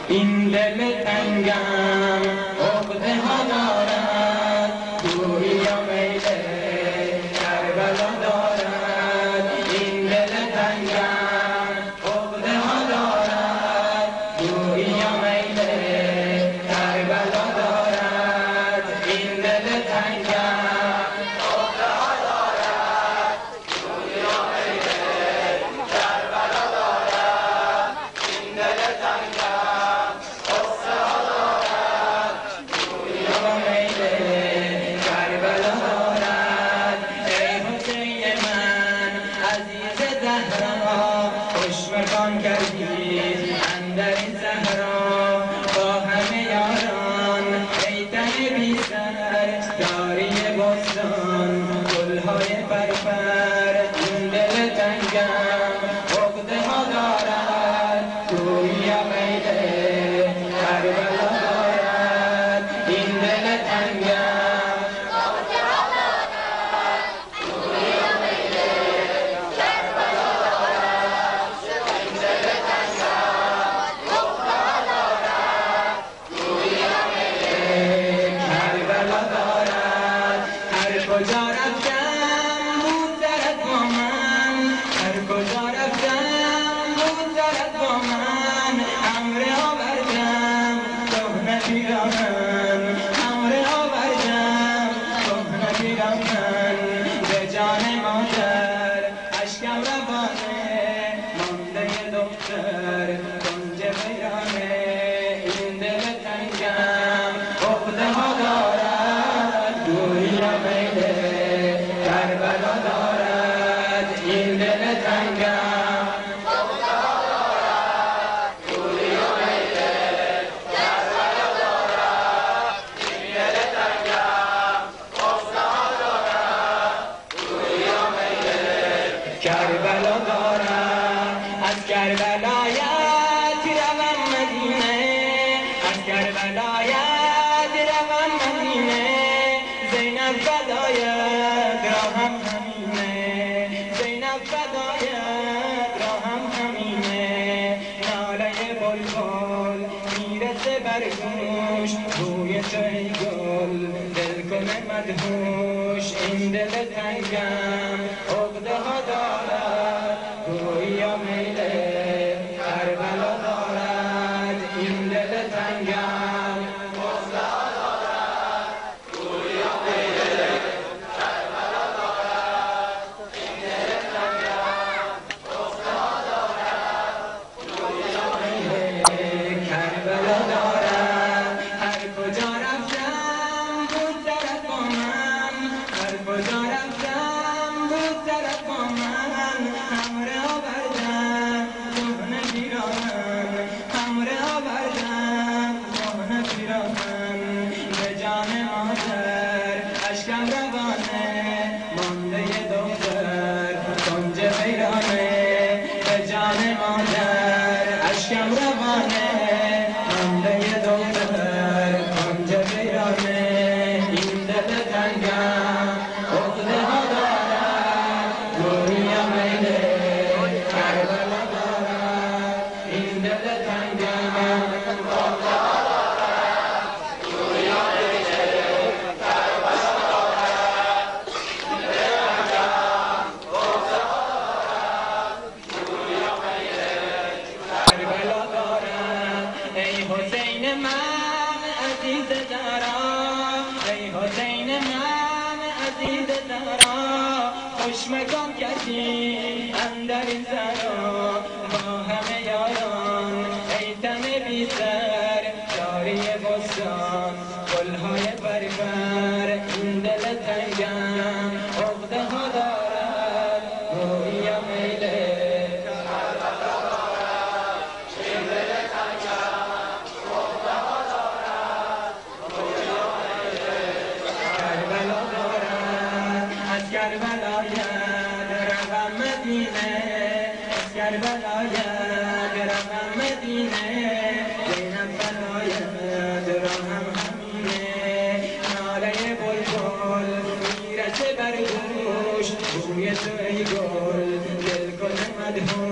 این دل تنگم عقده ها دارد، گویی یا میل کربلا دارد. این دل تنگم عقده ها دارد، گویی یا میل کربلا دارد. این دل تنگم عقده ها دارد، گویی یا میل کربلا دارد. این دل تنگم عقده ها دارد، گویی یا میل کربلا دارد. ای حسین من عزیز زهرا، خوشمکان کردی اندر این صحرا. با همه یاران ای تن بی سر، داری بستان گلهای پرپر. این دل تنگم عقده ها دارد، گویی یا میل کربلا دارد. این دل تنگم عقده ها دارد، گویی یا میل کربلا دارد. این دل تنگم عقده ها دارد، گویی یا میل کربلا دارد. هر کجا رفتم بود سرت با من، هر کجا رفتم بود سرت با من. امر آوردم کهنه پیراهن، امر آوردم کهنه پیراهن. به جان مادر اشکم روانه، مانده دختر کنج ویرانه. این دل تنگم عقده ها دارد، گویی یا میل کربلا دارد. این دل تنگم عقده ها دارد، گویی یا میل کربلا دارد. این دل تنگم عقده ها دارد، گویی یا میل کربلا دارد. از کربلایت روم مدینه، از کربلایت روم مدینه. زینب فدایت راهم همینه، زینب فدایت راهم همینه. ناله بلبل میرسه بر گوش، بوی تو ای گل دل کنه مدهوش. این دل تنگم عقده ها دارد، گویی یا میل کربلا دارد. این دل تنگم عقده ها دارد، گویی یا میل کربلا دارد. این دل تنگم عقده ها دارد، گویی یا میل کربلا دارد. هر کجا رفتم بود سرت با من، هر کجا رفتم بود سرت با من. امر آوردم کهنه پیراهن، امر آوردم کهنه پیراهن. به جان مادر اشکم روانه، مانده دختر کنج ویرانه. به جان مادر اشکم روانه، مانده دختر کنج ویرانه. این دل تنگم عقده ها دارد، گویی یا میل کربلا دارد. این دل تنگم عقده ها دارد، گویی یا میل کربلا دارد. این دل تنگم عقده ها دارد، گویی یا میل کربلا دارد. ای حسین من عزیز زهرا، ای حسین من عزیز زهرا. خوشمکان کردی اندر این صحرا. با همه یاران ای تن بی سر، داری بستان گلهای پرپر. این دل تنگم عقده ها دارد، گویی یا میل کربلا دارد. این دل تنگم عقده ها دارد، گویی یا میل کربلا دارد. از کربلایت روم مدینه، از کربلایت روم مدینه. زینب فدایت راهم همینه. ناله بلبل میرسه بر گوش، بوی تو ای گل دل کنه مدهوش.